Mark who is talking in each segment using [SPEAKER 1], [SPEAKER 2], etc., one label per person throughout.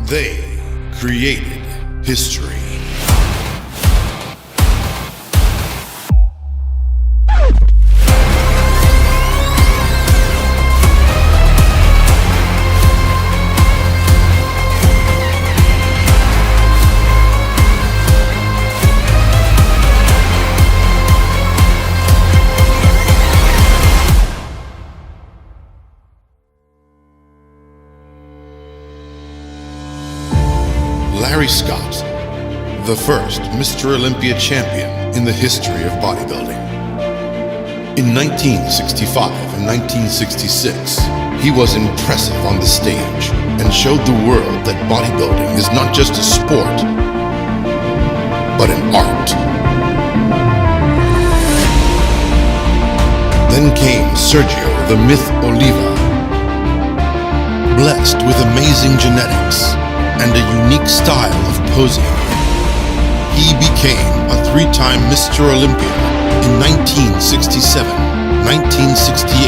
[SPEAKER 1] They created history. Larry Scott, the first Mr. Olympia champion in the history of bodybuilding. In 1965 and 1966, he was impressive on the stage and showed the world that bodybuilding is not just a sport, but an art. Then came Sergio the Myth Oliva, blessed with amazing genetics and a unique style of posing. He became a three-time Mr. Olympia in 1967, 1968,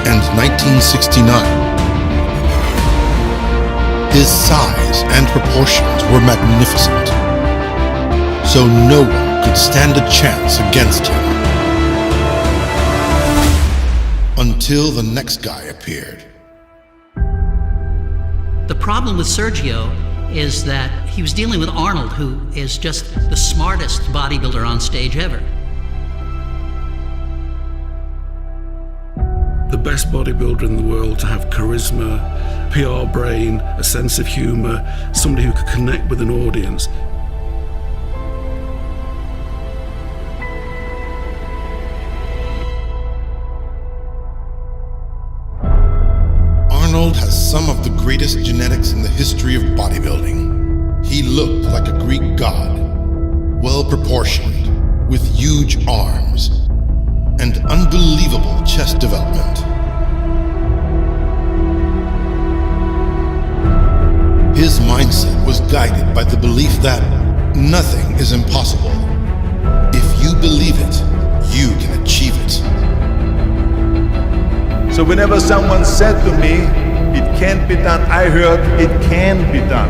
[SPEAKER 1] and 1969. His size and proportions were magnificent, so no one could stand a chance against him. Until the next guy appeared.
[SPEAKER 2] The problem with Sergio is that he was dealing with Arnold, who is just the smartest bodybuilder on stage ever.
[SPEAKER 3] The best bodybuilder in the world to have charisma, PR brain, a sense of humor, somebody who could connect with an audience.
[SPEAKER 1] Arnold has some of the greatest genetics in the history of bodybuilding. He looked like a Greek god, well-proportioned, with huge arms, and unbelievable chest development. His mindset was guided by the belief that nothing is impossible. If you believe it, you can achieve it.
[SPEAKER 4] So whenever someone said to me, it can't be done, I heard, it can be done.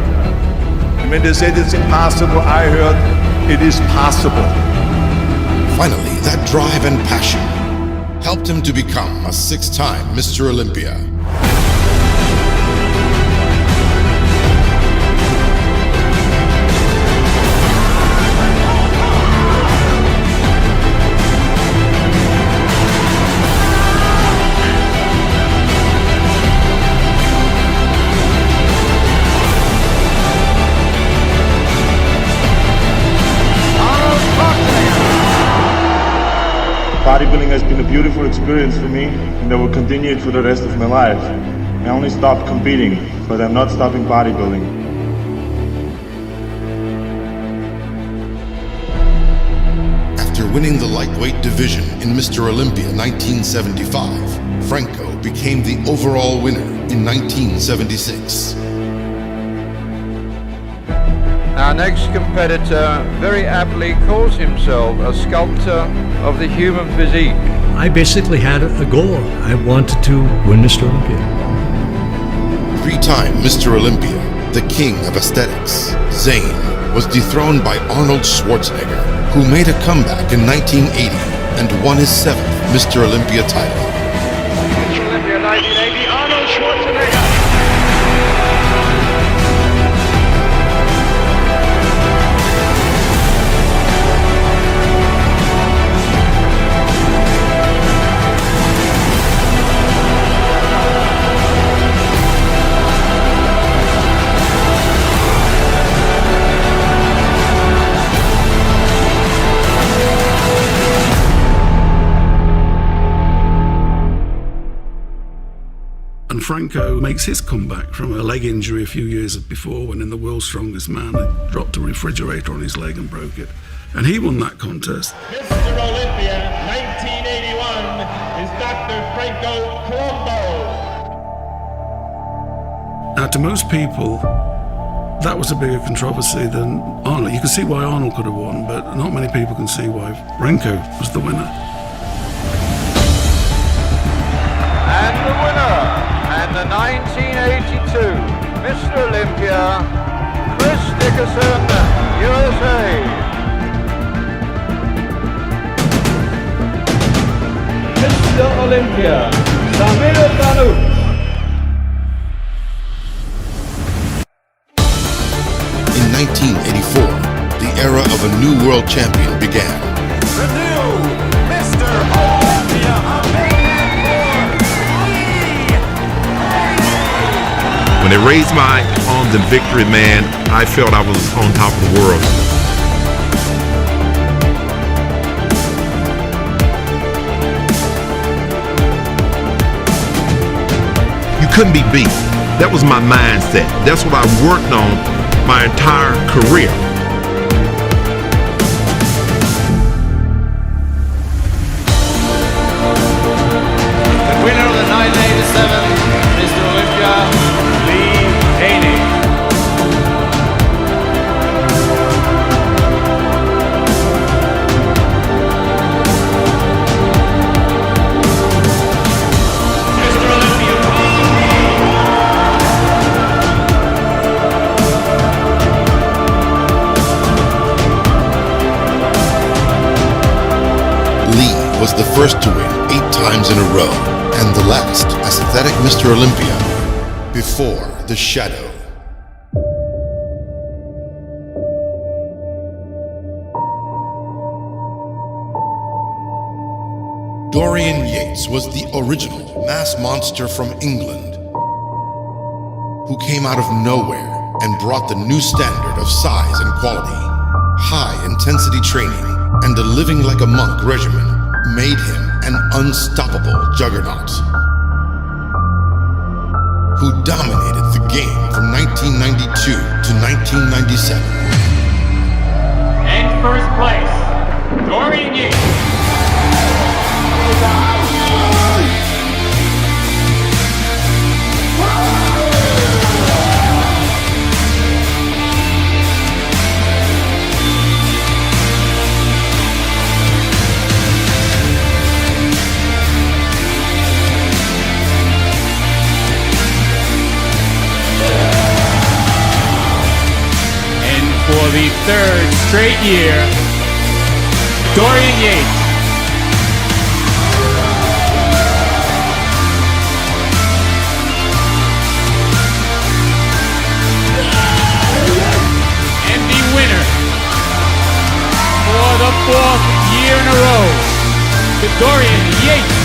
[SPEAKER 4] And when they said it's impossible, I heard, it is possible.
[SPEAKER 1] Finally, that drive and passion helped him to become a six-time Mr. Olympia.
[SPEAKER 4] Bodybuilding has been a beautiful experience for me, and I will continue it for the rest of my life. I only stopped competing, but I'm not stopping bodybuilding.
[SPEAKER 1] After winning the lightweight division in Mr. Olympia 1975, Franco became the overall winner in 1976.
[SPEAKER 5] Our next competitor very aptly calls himself a sculptor of the human physique.
[SPEAKER 6] I basically had a goal. I wanted to win Mr. Olympia.
[SPEAKER 1] Three-time Mr. Olympia, the king of aesthetics, Zane was dethroned by Arnold Schwarzenegger, who made a comeback in 1980 and won his seventh Mr. Olympia title.
[SPEAKER 5] Mr. Olympia 1980, Arnold Schwarzenegger.
[SPEAKER 3] And Franco makes his comeback from a leg injury a few years before, when in the World's Strongest Man, they dropped a refrigerator on his leg and broke it. And he won that contest.
[SPEAKER 7] Mr. Olympia 1981 is Dr. Franco Colombo.
[SPEAKER 3] Now, to most people, that was a bigger controversy than Arnold. You can see why Arnold could have won, but not many people can see why Franco was the winner.
[SPEAKER 5] And the winner, and the 1982 Mr. Olympia, Chris Dickerson, USA.
[SPEAKER 7] Mr. Olympia, Samir Banuch.
[SPEAKER 1] In 1984, the era of a new world champion began.
[SPEAKER 8] The new Mr. Olympia.
[SPEAKER 9] When they raised my arms in victory, man, I felt I was on top of the world. You couldn't be beat. That was my mindset. That's what I worked on my entire career.
[SPEAKER 8] The winner of the 1987 Mr. Olympia, Lee Haney. Mr. Olympia,
[SPEAKER 1] Lee was the first to win 8 times in a row, and the last as athletic Mr. Olympia before the shadow. Dorian Yates was the original mass monster from England, who came out of nowhere and brought the new standard of size and quality. High-intensity training and a living like a monk regimen made him an unstoppable juggernaut, who dominated the game from 1992 to 1997.
[SPEAKER 7] And first place, Dorian Yates. For the 3rd straight year, Dorian Yates. And the winner for the 4th year in a row, to Dorian Yates.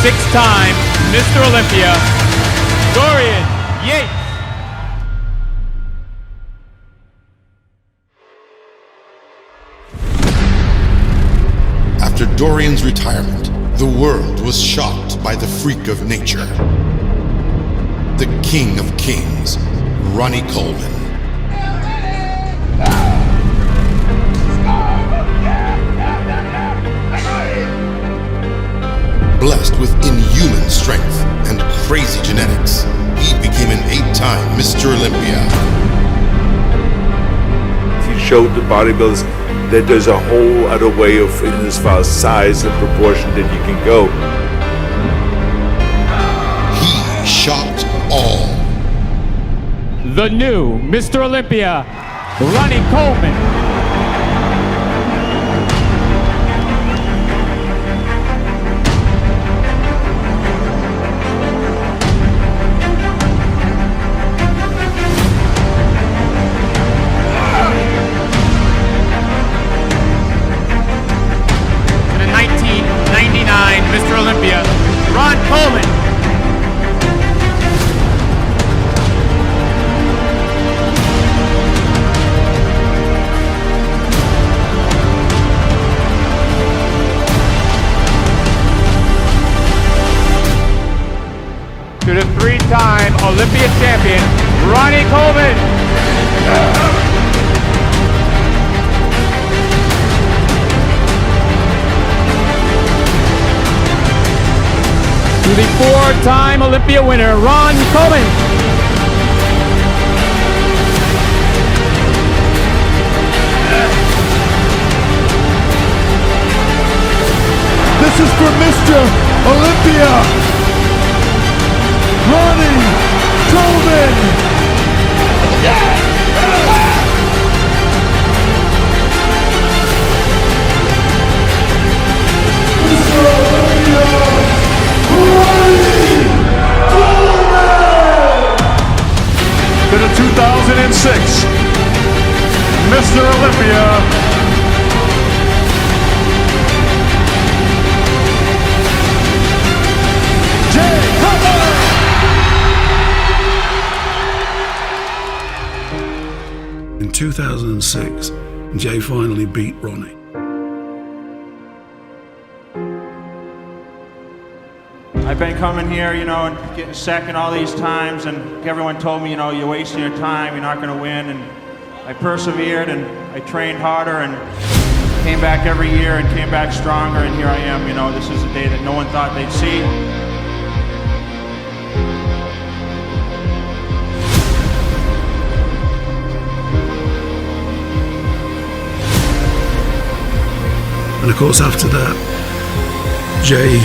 [SPEAKER 7] Six-time Mr. Olympia, Dorian Yates.
[SPEAKER 1] After Dorian's retirement, the world was shocked by the freak of nature. The King of Kings, Ronnie Coleman. Blessed with inhuman strength and crazy genetics, he became an 8-time Mr. Olympia.
[SPEAKER 10] He showed the bodybuilders that there's a whole other way of, as far as size and proportion, that you can go.
[SPEAKER 1] He shocked all.
[SPEAKER 7] The new Mr. Olympia, Ronnie Coleman. Mr. Olympia, Ron Coleman. To the 3-time Olympia champion, Ronnie Coleman. To the 4-time Olympia winner, Ron Coleman.
[SPEAKER 4] is for Mr. Olympia, Ronnie Coleman. Mr. Olympia, Ronnie Coleman. To the 2006 Mr. Olympia,
[SPEAKER 3] In 2006, Jay finally beat Ronnie.
[SPEAKER 11] I've been coming here, you know, and getting second all these times, and everyone told me, you know, you're wasting your time, you're not going to win, and I persevered, and I trained harder, and came back every year, and came back stronger, and here I am, you know, this is a day that no one thought they'd see.
[SPEAKER 3] And of course, after that, Jay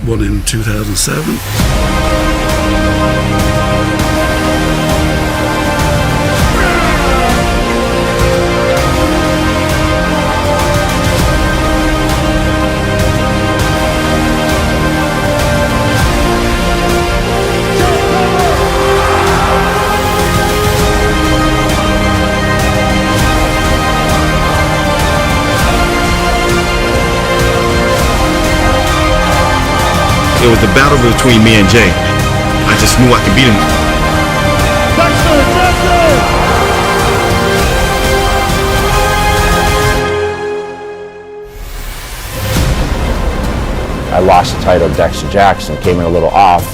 [SPEAKER 3] won in 2007.
[SPEAKER 9] It was the battle between me and Jay. I just knew I could beat him.
[SPEAKER 12] I lost the title to Dexter Jackson, came in a little off,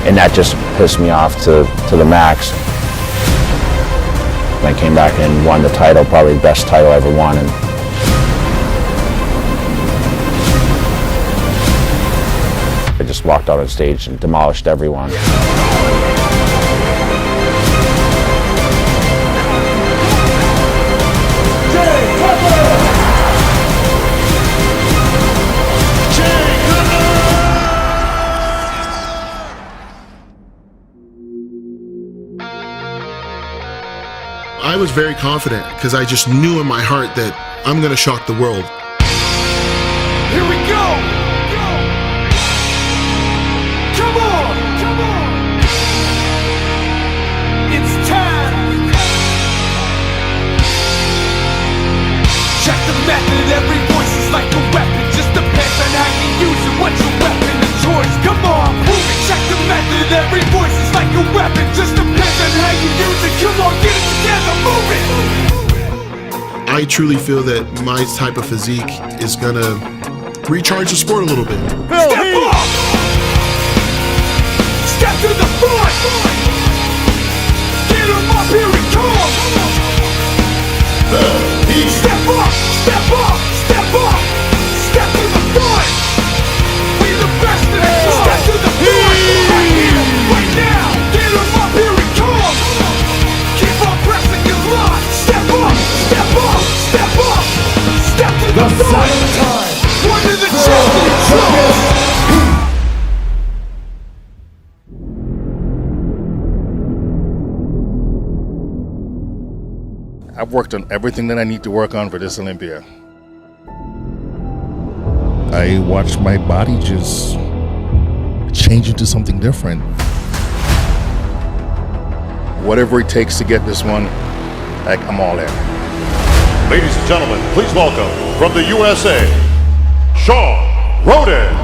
[SPEAKER 12] and that just pissed me off to the max. And I came back and won the title, probably the best title I ever won. And I just walked out on stage and demolished everyone.
[SPEAKER 1] I was very confident because I just knew in my heart that I'm going to shock the world.
[SPEAKER 8] Here we go! Come on! It's time! Check the method, every voice is like a weapon. Just depends on how you use it, what's your weapon of choice. Come on, prove it! Check the method, every voice is like a weapon. Just depends on how you use it. Come on, get it together, move it!
[SPEAKER 1] I truly feel that my type of physique is going to recharge the sport a little bit.
[SPEAKER 8] Step up! Step to the front! Get him up, here he comes! Step up! Step up! Step up! Step to the front! We the best in the club! Step to the front! Right here, right now! Get him up, here he comes! Keep on pressing your luck! Step up! Step up! Step up! Step to the front! One to the championship!
[SPEAKER 13] I've worked on everything that I need to work on for this Olympia. I watched my body just change into something different. Whatever it takes to get this one, I'm all in.
[SPEAKER 14] Ladies and gentlemen, please welcome from the USA, Sean Roden.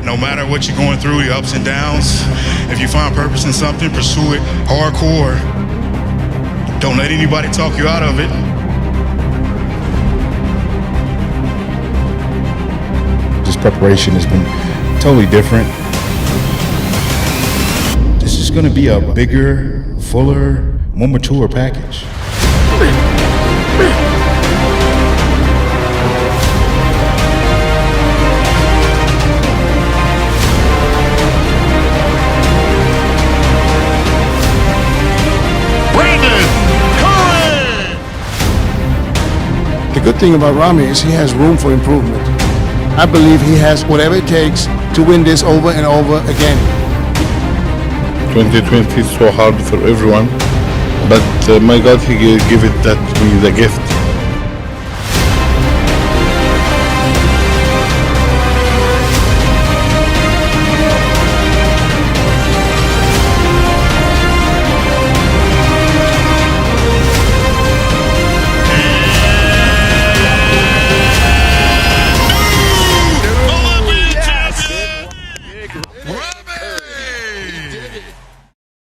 [SPEAKER 15] No matter what you're going through, your ups and downs, if you find purpose in something, pursue it hardcore. Don't let anybody talk you out of it.
[SPEAKER 13] This preparation has been totally different. going to be a bigger, fuller, more mature package.
[SPEAKER 16] The good thing about Ramy is he has room for improvement. I believe he has whatever it takes to win this over and over again.
[SPEAKER 17] 2020 is so hard for everyone, but my God, He gave it that to me, the gift.